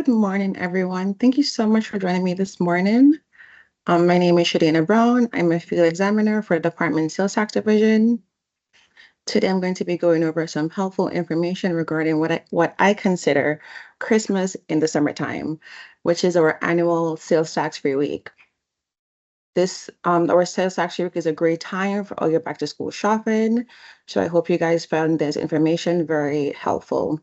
Good morning, everyone. Thank you so much for joining me this morning. My name is Shadina Brown. I'm a field examiner for the Department Sales Tax Division. Today, I'm going to be going over some helpful information regarding what I consider Christmas in the summertime, which is our annual sales tax free week. Our sales tax free week is a great time for all your back to school shopping. So I hope you guys found this information very helpful.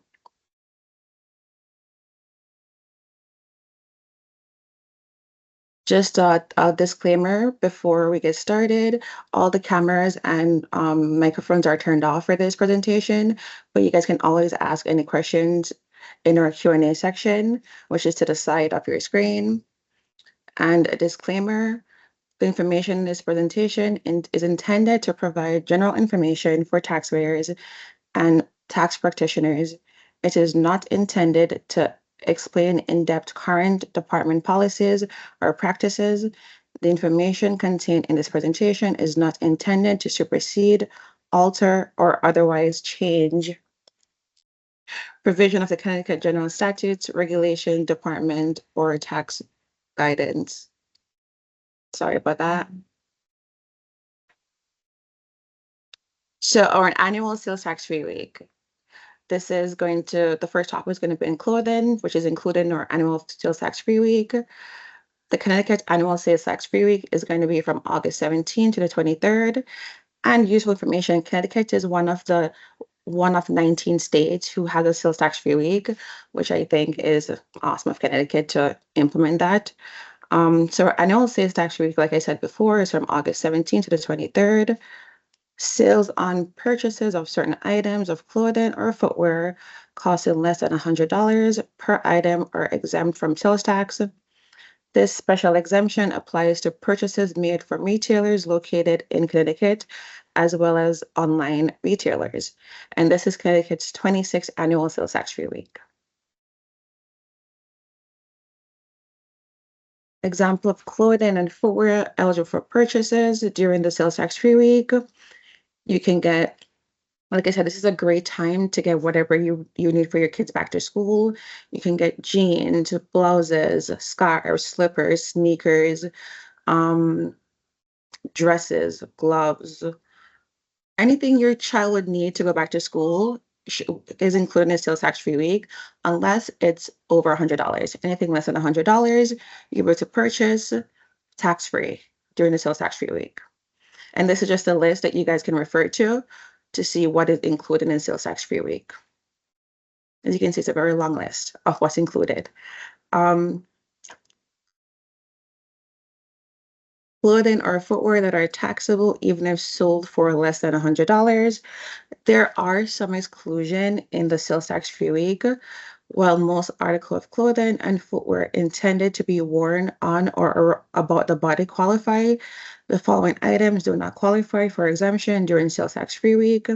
Just a disclaimer before we get started, all the cameras and microphones are turned off for this presentation, but you guys can always ask any questions in our Q&A section, which is to the side of your screen. And a disclaimer, the information in this presentation is intended to provide general information for taxpayers and tax practitioners. It is not intended to explain in-depth current department policies or practices. The information contained in this presentation is not intended to supersede, alter, or otherwise change provision of the Connecticut General Statutes, Regulation, Department, or tax guidance. Sorry about that. So our annual sales tax free week. The first topic is going to be in clothing, which is included in our annual sales tax free week. The Connecticut annual sales tax free week is going to be from August 17th to the 23rd. And useful information, Connecticut is one of 19 states who has a sales tax free week, which I think is awesome of Connecticut to implement that. So our annual sales tax free week, like I said before, is from August 17th to the 23rd. Sales on purchases of certain items of clothing or footwear costing less than $100 per item are exempt from sales tax. This special exemption applies to purchases made from retailers located in Connecticut, as well as online retailers. And this is Connecticut's 26th annual sales tax free week. Example of clothing and footwear eligible for purchases during the sales tax free week. You can get, like I said, this is a great time to get whatever you need for your kids back to school. You can get jeans, blouses, scarves, slippers, sneakers, um, dresses, gloves, anything your child would need to go back to school is included in the sales tax free week, unless it's over $100. Anything less than $100, you're able to purchase tax free during the sales tax free week. And this is just a list that you guys can refer to see what is included in sales tax free week. As you can see, it's a very long list of what's included. Clothing or footwear that are taxable even if sold for less than $100. There are some exclusion in the sales tax free week. While most articles of clothing and footwear intended to be worn on or about the body qualify, the following items do not qualify for exemption during sales tax free week.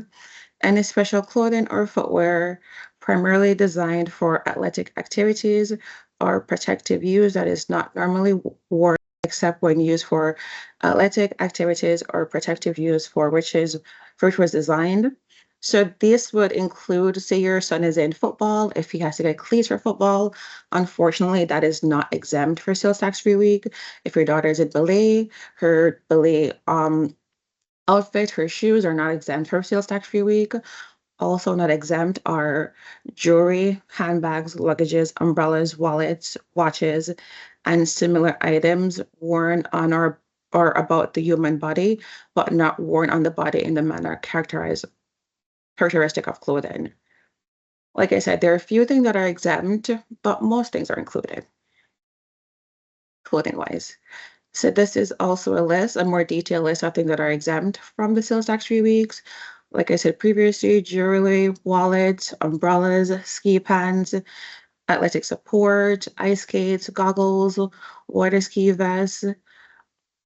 Any special clothing or footwear primarily designed for athletic activities or protective use that is not normally worn except when used for athletic activities or protective use for which was designed. So this would include, say your son is in football, if he has to get cleats for football, unfortunately, that is not exempt for sales tax free week. If your daughter is in ballet, her ballet outfit, her shoes are not exempt from sales tax free week. Also not exempt are jewelry, handbags, luggages, umbrellas, wallets, watches, and similar items worn on or about the human body, but not worn on the body in the manner characteristic of clothing. Like I said, there are a few things that are exempt, but most things are included, clothing-wise. So this is also a more detailed list of things that are exempt from the sales tax free weeks. Like I said previously, jewelry, wallets, umbrellas, ski pants, athletic support, ice skates, goggles, water ski vests,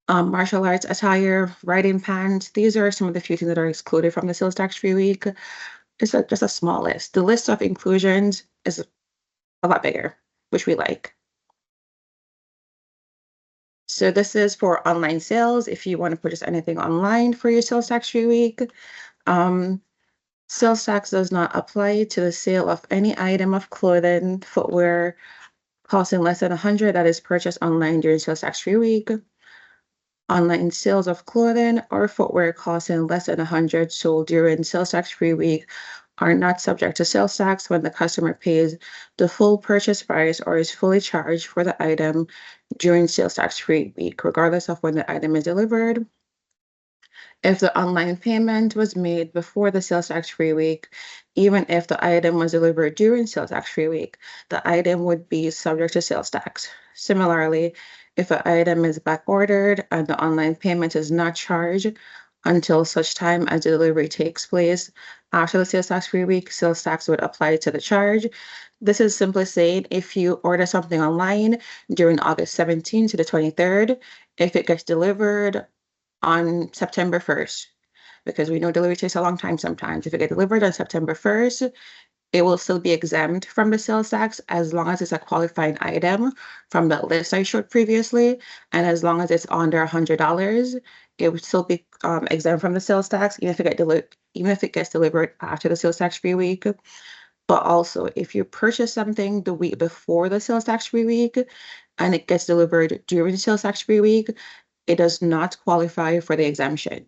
martial arts attire, riding pants. These are some of the few things that are excluded from the sales tax free week. It's just a small list. The list of inclusions is a lot bigger, which we like. So this is for online sales. If you want to purchase anything online for your sales tax free week, sales tax does not apply to the sale of any item of clothing, footwear, costing less than 100 that is purchased online during sales tax free week. Online sales of clothing or footwear costing less than 100 sold during sales tax free week are not subject to sales tax when the customer pays the full purchase price or is fully charged for the item during sales tax free week, regardless of when the item is delivered. If the online payment was made before the sales tax free week, even if the item was delivered during sales tax free week, the item would be subject to sales tax. Similarly, if an item is back ordered and the online payment is not charged until such time as the delivery takes place after the sales tax free week, sales tax would apply to the charge. This is simply saying if you order something online during August 17th to the 23rd, if it gets delivered on September 1st, because we know delivery takes a long time sometimes. If it gets delivered on September 1st, it will still be exempt from the sales tax as long as it's a qualifying item from the list I showed previously. And as long as it's under $100, it would still be exempt from the sales tax, even if it gets delivered after the sales tax free week. But also, if you purchase something the week before the sales tax free week and it gets delivered during the sales tax free week, it does not qualify for the exemption.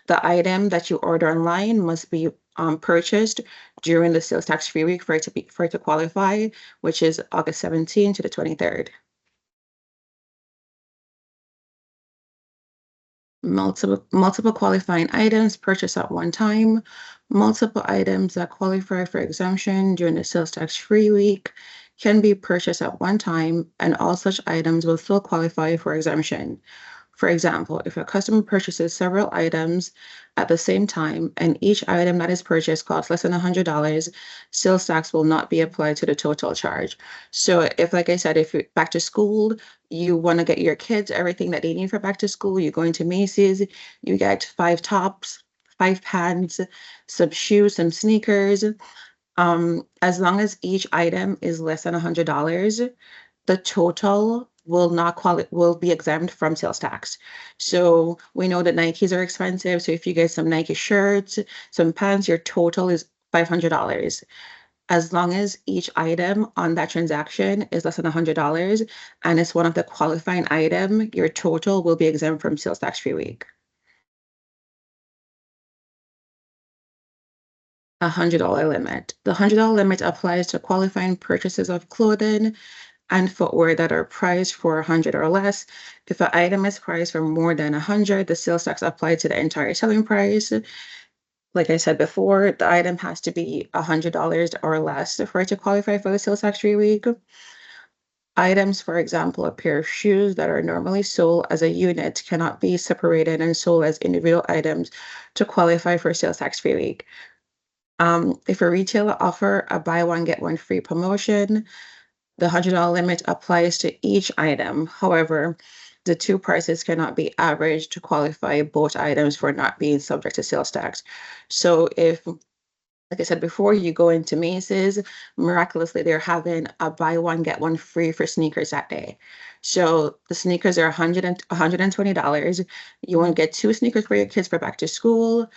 The item that you order online must be purchased during the sales tax free week for it to qualify, which is August 17th to the 23rd. Multiple qualifying items purchased at one time. Multiple items that qualify for exemption during the sales tax free week can be purchased at one time, and all such items will still qualify for exemption. For example, if a customer purchases several items at the same time and each item that is purchased costs less than $100, sales tax will not be applied to the total charge. So if, like I said, if you're back to school, you want to get your kids everything that they need for back to school, you go into Macy's, you get 5 tops, 5 pants, some shoes, some sneakers. As long as each item is less than $100, the total will be exempt from sales tax. So we know that Nikes are expensive. So if you get some Nike shirts, some pants, your total is $500. As long as each item on that transaction is less than $100 and it's one of the qualifying item, your total will be exempt from sales tax free week. $100 limit. The $100 limit applies to qualifying purchases of clothing and footwear that are priced for 100 or less. If an item is priced for more than 100, the sales tax applied to the entire selling price. Like I said before, the item has to be $100 or less for it to qualify for the sales tax free week. Items, for example, a pair of shoes that are normally sold as a unit cannot be separated and sold as individual items to qualify for sales tax free week. If a retailer offer a buy one get one free promotion, the $100 limit applies to each item. However, the two prices cannot be averaged to qualify both items for not being subject to sales tax. So if, like I said before, you go into Macy's, miraculously they're having a buy one get one free for sneakers that day. So the sneakers are $120. You want to get 2 sneakers for your kids for back to school.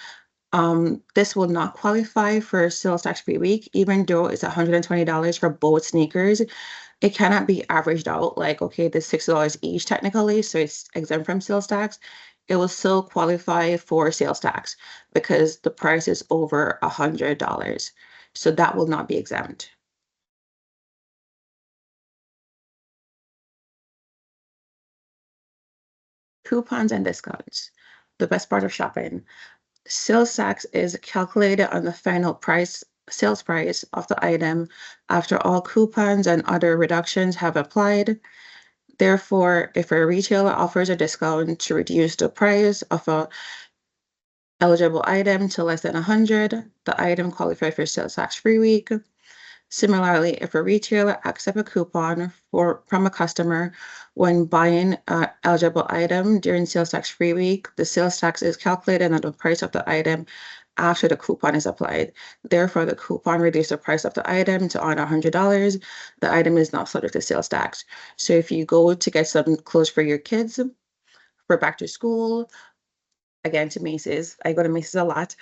This will not qualify for sales tax free week, even though it's $120 for both sneakers. It cannot be averaged out like, okay, there's $6 each technically, so it's exempt from sales tax. It will still qualify for sales tax because the price is over $100. So that will not be exempt. Coupons and discounts. The best part of shopping. Sales tax is calculated on the final sales price of the item after all coupons and other reductions have applied. Therefore, if a retailer offers a discount to reduce the price of a eligible item to less than 100, the item qualifies for sales tax free week. Similarly, if a retailer accepts a coupon from a customer when buying an eligible item during sales tax free week, the sales tax is calculated on the price of the item after the coupon is applied. Therefore, the coupon reduces the price of the item to under $100. The item is not subject to sales tax. So if you go to get some clothes for your kids for back to school, again to Macy's, I go to Macy's a lot.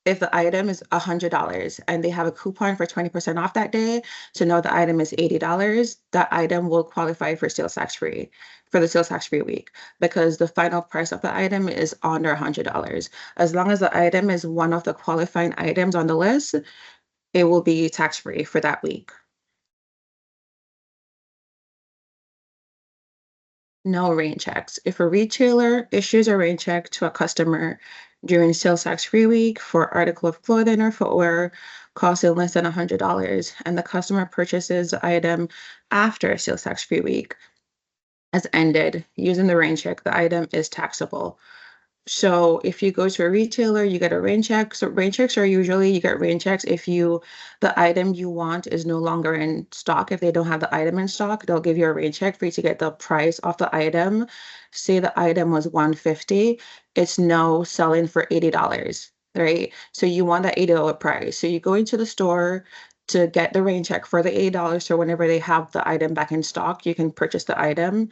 if the item is $100 and they have a coupon for 20% off that day, so now the item is $80, that item will qualify for sales tax free for the sales tax free week because the final price of the item is under $100. As long as the item is one of the qualifying items on the list, it will be tax free for that week. No rain checks. If a retailer issues a rain check to a customer during sales tax free week for article of clothing or footwear costing less than $100 and the customer purchases the item after sales tax free week has ended using the rain check, the item is taxable. So if you go to a retailer, you get a rain check. So rain checks are usually you get rain checks if the item you want is no longer in stock. If they don't have the item in stock, they'll give you a rain check for you to get the price of the item. Say the item was 150, it's now selling for $80, right? So you want that $80 price. So you go into the store to get the rain check for the $80. So whenever they have the item back in stock, you can purchase the item.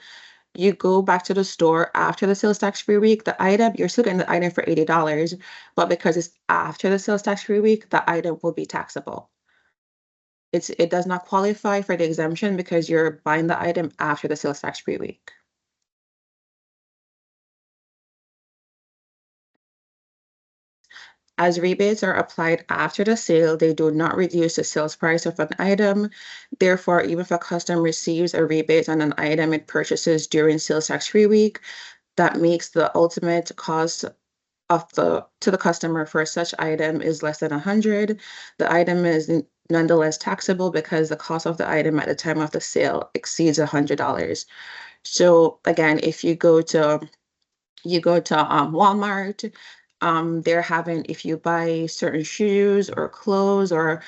You go back to the store after the sales tax free week, the item, you're still getting the item for $80, but because it's after the sales tax free week, the item will be taxable. It does not qualify for the exemption because you're buying the item after the sales tax free week. As rebates are applied after the sale, they do not reduce the sales price of an item. Therefore, even if a customer receives a rebate on an item it purchases during sales tax free week, that makes the ultimate cost of the to the customer for such item is less than 100. The item is nonetheless taxable because the cost of the item at the time of the sale exceeds $100. So again, if you go to Walmart, they're having if you buy certain shoes or clothes or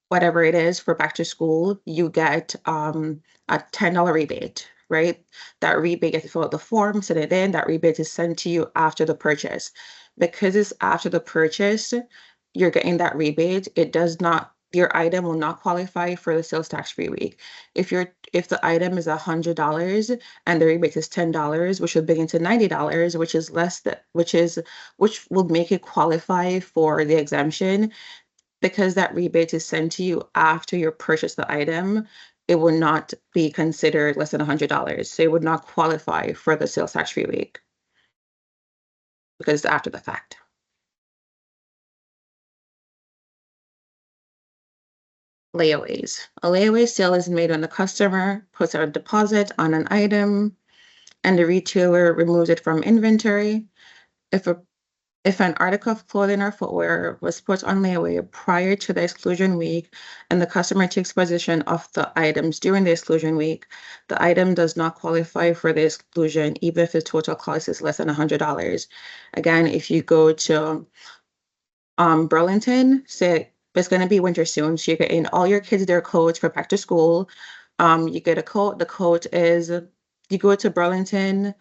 whatever it is for back to school, you get a $10 rebate, right? That rebate, you have to fill out the form, send it in. That rebate is sent to you after the purchase. Because it's after the purchase, you're getting that rebate. It does not, your item will not qualify for the sales tax free week. If the item is $100 and the rebate is $10, which will bring it to $90, which is less that which will make it qualify for the exemption because that rebate is sent to you after you purchase the item, it will not be considered less than $100. So it would not qualify for the sales tax free week because it's after the fact. Layaways. A layaway sale is made when the customer puts a deposit on an item and the retailer removes it from inventory. If a If an article of clothing or footwear was put on layaway prior to the exclusion week and the customer takes possession of the items during the exclusion week, the item does not qualify for the exclusion, even if the total cost is less than $100. Again, if you go to Burlington, say it's going to be winter soon, so you're getting all your kids their coats for back to school. You get a coat. The coat is you go to Burlington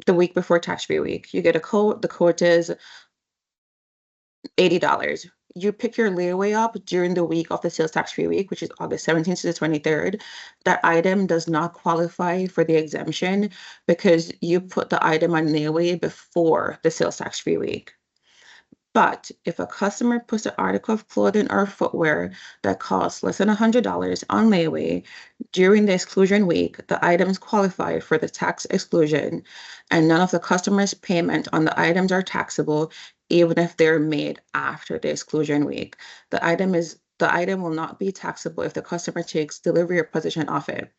the week before tax free week. You get a coat. The coat is $80. You pick your layaway up during the week of the sales tax free week, which is August 17th to the 23rd. That item does not qualify for the exemption because you put the item on layaway before the sales tax free week. But if a customer puts an article of clothing or footwear that costs less than $100 on layaway during the exclusion week, the items qualify for the tax exclusion, and none of the customer's payment on the items are taxable, even if they're made after the exclusion week. The item will not be taxable if the customer takes delivery or possession of it.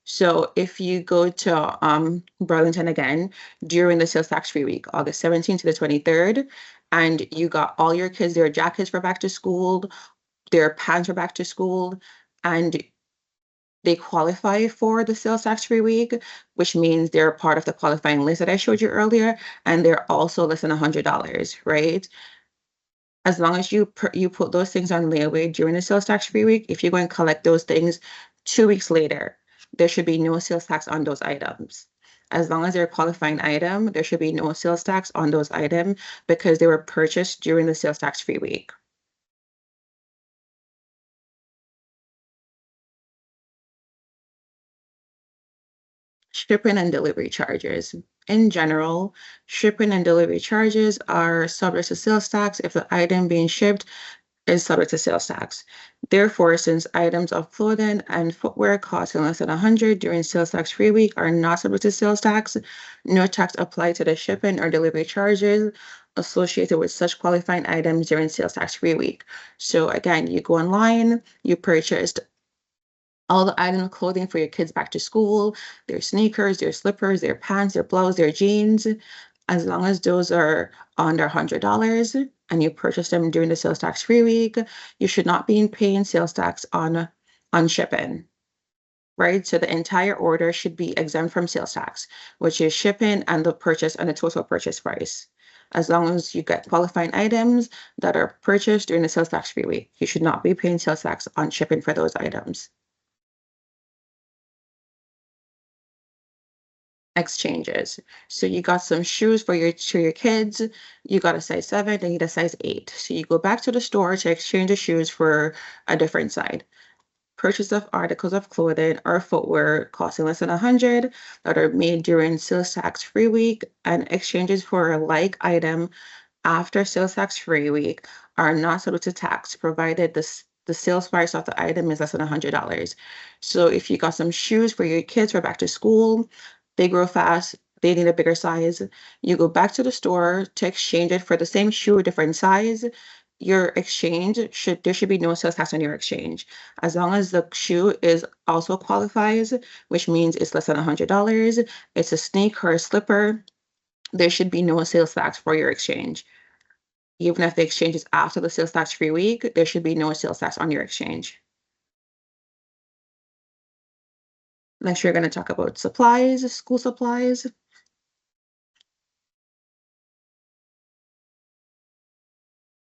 So if you go to Burlington again during the sales tax free week, August 17th to the 23rd, and you got all your kids their jackets for back to school, their pants for back to school, and they qualify for the sales tax free week, which means they're part of the qualifying list that I showed you earlier, and they're also less than $100, right? As long as you put those things on layaway during the sales tax free week, if you go and collect those things 2 weeks later, there should be no sales tax on those items. As long as they're a qualifying item, there should be no sales tax on those items because they were purchased during the sales tax free week. Shipping and delivery charges. In general, shipping and delivery charges are subject to sales tax if the item being shipped is subject to sales tax. Therefore, since items of clothing and footwear costing less than 100 during sales tax free week are not subject to sales tax, no tax applied to the shipping or delivery charges associated with such qualifying items during sales tax free week. So again, you go online, you purchased all the items of clothing for your kids back to school, their sneakers, their slippers, their pants, their blouse, their jeans, as long as those are under $100 and you purchase them during the sales tax free week, you should not be paying sales tax on shipping, right? So the entire order should be exempt from sales tax, which is shipping and the purchase and the total purchase price. As long as you get qualifying items that are purchased during the sales tax free week, you should not be paying sales tax on shipping for those items. Exchanges. So you got some shoes for your kids, you got a size 7, they need a size 8. So you go back to the store to exchange the shoes for a different size. Purchase of articles of clothing or footwear costing less than 100 that are made during sales tax free week and exchanges for a like item after sales tax free week are not subject to tax provided the sales price of the item is less than $100. So if you got some shoes for your kids for back to school, they grow fast, they need a bigger size. You go back to the store to exchange it for the same shoe, different size. Your exchange there should be no sales tax on your exchange. As long as the shoe is also qualifies, which means it's less than $100, it's a sneaker or a slipper, there should be no sales tax for your exchange. Even if the exchange is after the sales tax free week, there should be no sales tax on your exchange. Next, we're going to talk about supplies, school supplies.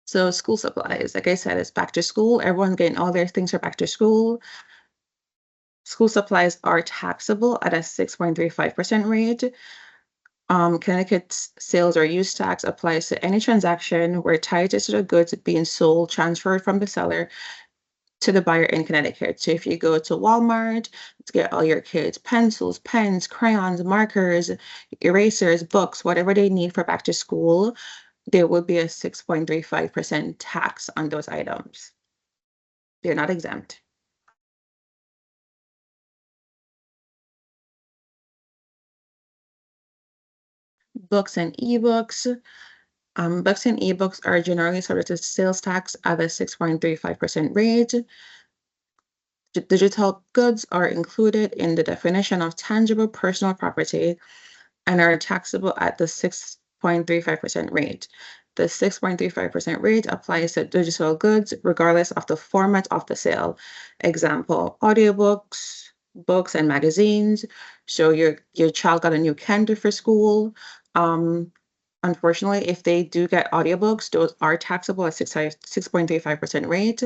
So school supplies, like I said, it's back to school. Everyone's getting all their things for back to school. School supplies are taxable at a 6.35% rate. Connecticut's sales or use tax applies to any transaction where title to the goods being sold transferred from the seller to the buyer in Connecticut. So if you go to Walmart to get all your kids pencils, pens, crayons, markers, erasers, books, whatever they need for back to school, there will be a 6.35% tax on those items. They're not exempt. Books and ebooks. Books and ebooks are generally subject to sales tax at a 6.35% rate. Digital goods are included in the definition of tangible personal property and are taxable at the 6.35% rate. The 6.35% rate applies to digital goods regardless of the format of the sale. Example, audiobooks, books, and magazines. So your child got a new Kindle for school. Unfortunately, if they do get audiobooks, those are taxable at 6.35% rate.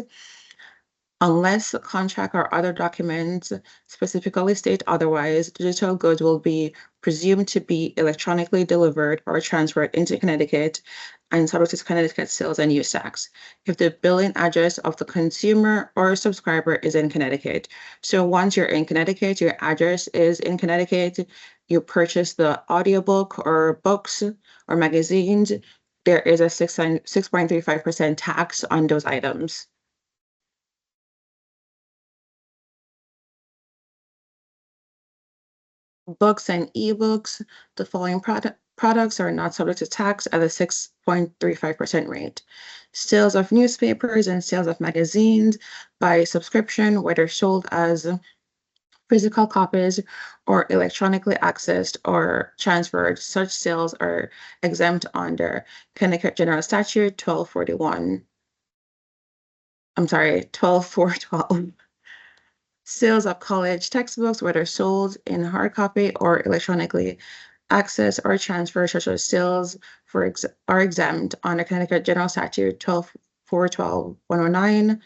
Unless the contract or other documents specifically state otherwise, digital goods will be presumed to be electronically delivered or transferred into Connecticut and subject to Connecticut sales and use tax if the billing address of the consumer or subscriber is in Connecticut. So once you're in Connecticut, your address is in Connecticut, you purchase the audiobook or books or magazines, there is a 6.35% tax on those items. Books and ebooks, the following products are not subject to tax at a 6.35% rate. Sales of newspapers and sales of magazines by subscription, whether sold as physical copies or electronically accessed or transferred, such sales are exempt under Connecticut General Statute 1241. I'm sorry, 12412. Sales of college textbooks, whether sold in hard copy or electronically accessed or transferred, such as sales are exempt under Connecticut General Statute 12412-109,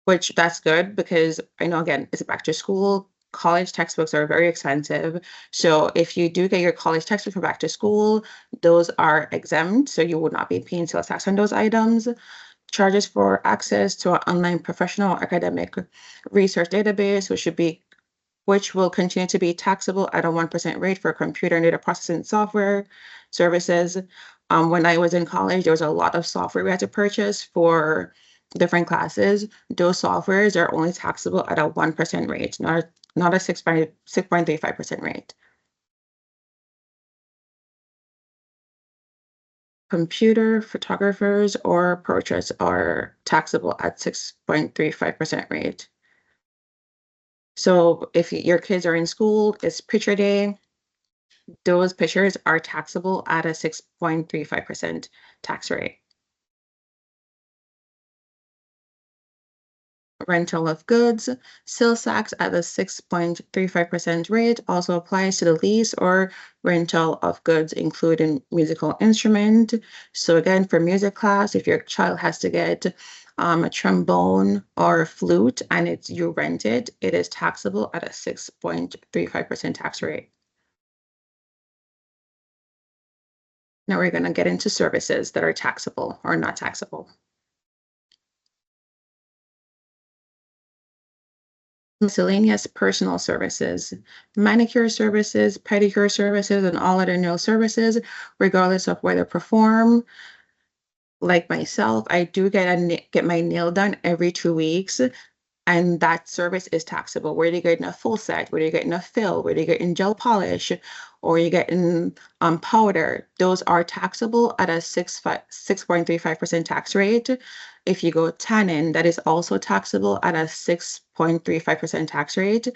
which that's good because I know, again, it's back to school. College textbooks are very expensive. So if you do get your college textbook for back to school, those are exempt. So you would not be paying sales tax on those items. Charges for access to an online professional academic research database, which should be which will continue to be taxable at a 1% rate for computer and data processing software services. When I was in college, there was a lot of software we had to purchase for different classes. Those softwares are only taxable at a 1% rate, not a 6.35% rate. Computer photographers or portraits are taxable at 6.35% rate. So if your kids are in school, it's picture day, those pictures are taxable at a 6.35% tax rate. Rental of goods, sales tax at a 6.35% rate also applies to the lease or rental of goods, including musical instrument. So again, for music class, if your child has to get a trombone or a flute and you rent it, it is taxable at a 6.35% tax rate. Now we're going to get into services that are taxable or not taxable. Miscellaneous personal services, manicure services, pedicure services, and all other nail services, regardless of whether performed. Like myself, I do get my nail done every 2 weeks. And that service is taxable. Whether you're getting a full set, whether you're getting a fill, whether you're getting gel polish, or you're getting powder, those are taxable at a 6.35% tax rate. If you go tannin, that is also taxable at a 6.35% tax rate.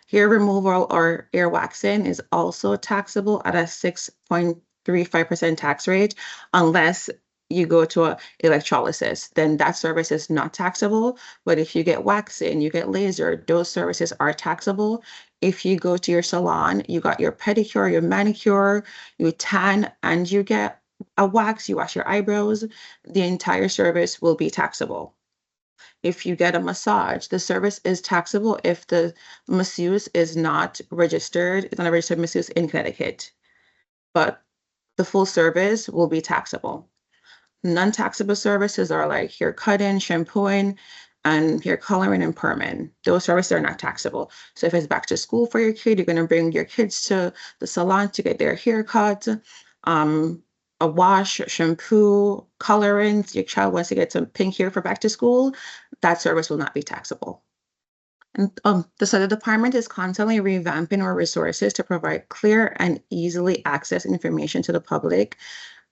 Hair removal or ear waxing is also taxable at a 6.35% tax rate, unless you go to a electrolysis, then that service is not taxable. But if you get waxing, you get laser, those services are taxable. If you go to your salon, you got your pedicure, your manicure, you tan, and you get a wax, you wash your eyebrows, the entire service will be taxable. If you get a massage, the service is taxable if the masseuse is not registered, it's not a registered masseuse in Connecticut, but the full service will be taxable. Non-taxable services are like hair cutting, shampooing, and hair coloring and perming. Those services are not taxable. So if it's back to school for your kid, you're going to bring your kids to the salon to get their hair cut, a wash, shampoo, coloring. Your child wants to get some pink hair for back to school, that service will not be taxable. And the department is constantly revamping our resources to provide clear and easily access information to the public.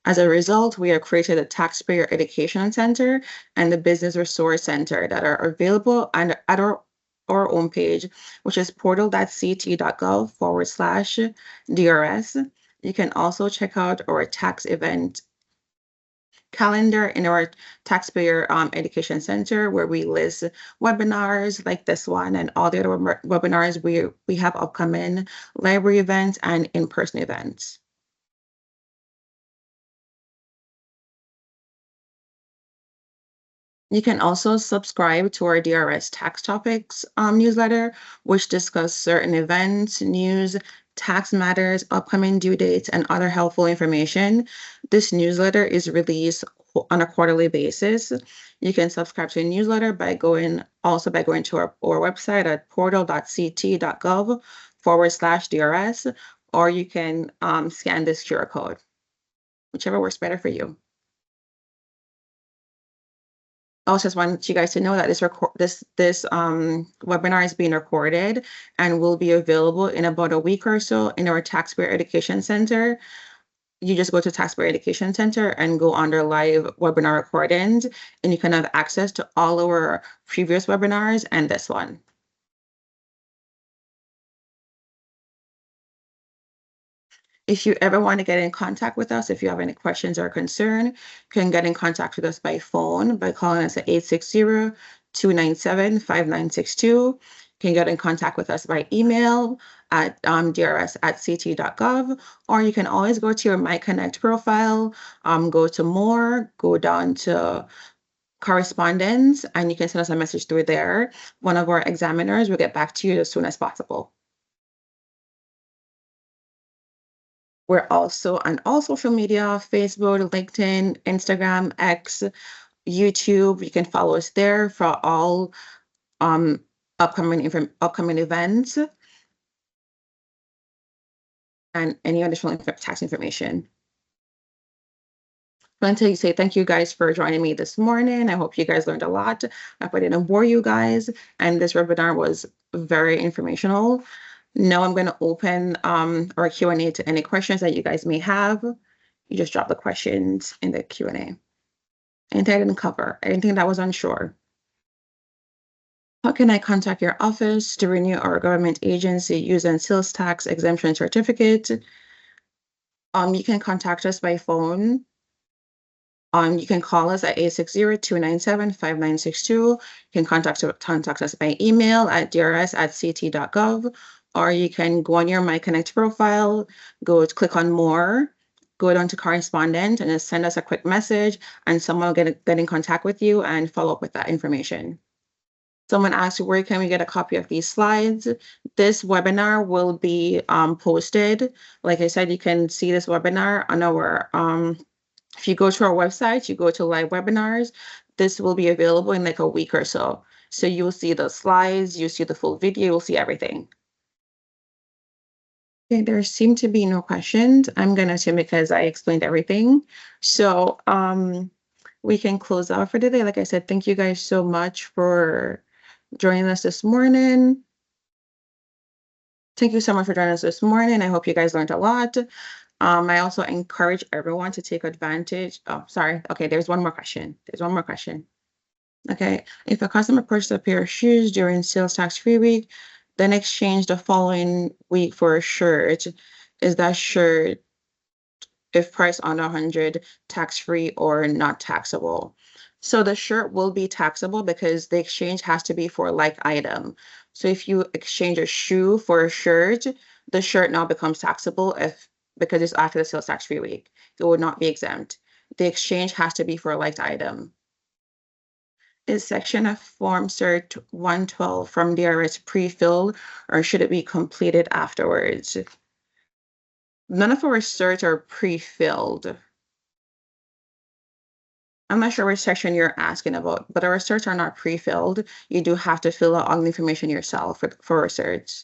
As a result, we have created a Taxpayer Education Center and the Business Resource Center that are available at our homepage, which is portal.ct.gov/DRS. You can also check out our tax event calendar in our Taxpayer Education Center, where we list webinars like this one and all the other webinars we have upcoming, library events, and in-person events. You can also subscribe to our DRS Tax Topics newsletter, which discuss certain events, news, tax matters, upcoming due dates, and other helpful information. This newsletter is released on a quarterly basis. You can subscribe to a newsletter by going to our website at portal.ct.gov/DRS, or you can scan this QR code, whichever works better for you. I also just want you guys to know that this webinar is being recorded and will be available in about a week or so in our Taxpayer Education Center. You just go to Taxpayer Education Center and go under live webinar recordings, and you can have access to all our previous webinars and this one. If you ever want to get in contact with us, if you have any questions or concern, you can get in contact with us by phone by calling us at 860-297-5962. You can get in contact with us by email at drs@ct.gov, or you can always go to your MyConnect profile, go to more, go down to correspondence, and you can send us a message through there. One of our examiners will get back to you as soon as possible. We're also on all social media, Facebook, LinkedIn, Instagram, X, YouTube. You can follow us there for all upcoming events. and any additional tax information. I want to say thank you guys for joining me this morning. I hope you guys learned a lot. I hope I didn't bore you guys, and this webinar was very informational. Now I'm going to open our Q&A to any questions that you guys may have. You just drop the questions in the Q&A. Anything I didn't cover, anything that was unsure. How can I contact your office to renew our government agency using sales tax exemption certificate? You can contact us by phone. You can call us at 860-297-5962. You can contact us by email at drs@ct.gov, or you can go on your MyConnect profile, click on more, go down to correspondent, and just send us a quick message, and someone will get in contact with you and follow up with that information. Someone asked, where can we get a copy of these slides? This webinar will be posted. Like I said, you can see this webinar on our if you go to our website, you go to live webinars, this will be available in like a week or so. So you'll see the slides, you'll see the full video, you'll see everything. Okay, there seem to be no questions. I'm gonna assume because I explained everything. So we can close out for today. Like I said, thank you guys so much for joining us this morning. Thank you so much for joining us this morning. I hope you guys learned a lot. I also encourage everyone to take advantage. Oh, sorry. Okay, there's one more question. Okay, if a customer purchases a pair of shoes during sales tax-free week, then exchange the following week for a shirt, is that shirt, if priced under 100, tax-free or not taxable? So the shirt will be taxable because the exchange has to be for a like item. So if you exchange a shoe for a shirt, the shirt now becomes taxable because it's after the sales tax-free week. It would not be exempt. The exchange has to be for a like item. Is section of Form Cert 112 from DRS pre-filled, or should it be completed afterwards? None of our certs are pre-filled. I'm not sure which section you're asking about, but our certs are not pre-filled. You do have to fill out all the information yourself for our certs.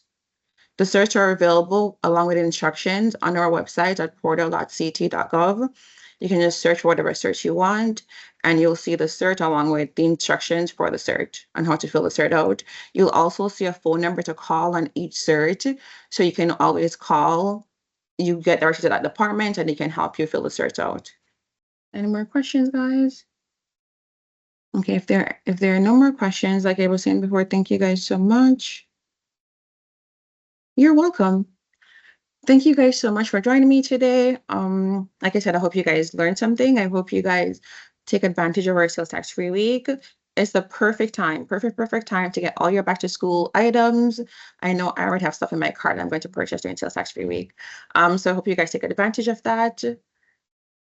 The certs are available along with instructions on our website at portal.ct.gov. You can just search whatever search you want, and you'll see the cert along with the instructions for the cert on how to fill the cert out. You'll also see a phone number to call on each cert, so you can always call. You get directed to that department, and they can help you fill the cert out. Any more questions, guys? Okay, if there are no more questions, like I was saying before, thank you guys so much. You're welcome. Thank you guys so much for joining me today. Like I said, I hope you guys learned something. I hope you guys take advantage of our sales tax-free week. It's the perfect time to get all your back to school items. I know I already have stuff in my cart I'm going to purchase during sales tax-free week. So I hope you guys take advantage of that.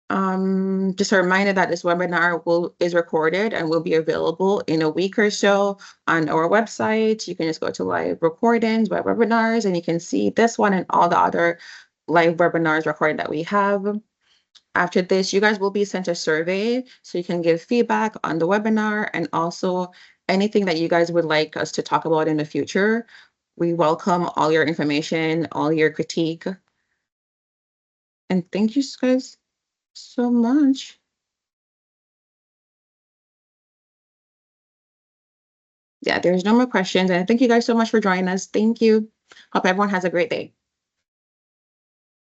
Just a reminder that this webinar is recorded and will be available in a week or so on our website. You can just go to live recordings, web webinars, and you can see this one and all the other live webinars recorded that we have. After this, you guys will be sent a survey so you can give feedback on the webinar and also anything that you guys would like us to talk about in the future. We welcome all your information, all your critique. And thank you guys so much. Yeah, there's no more questions. And thank you guys so much for joining us. Thank you. Hope everyone has a great day.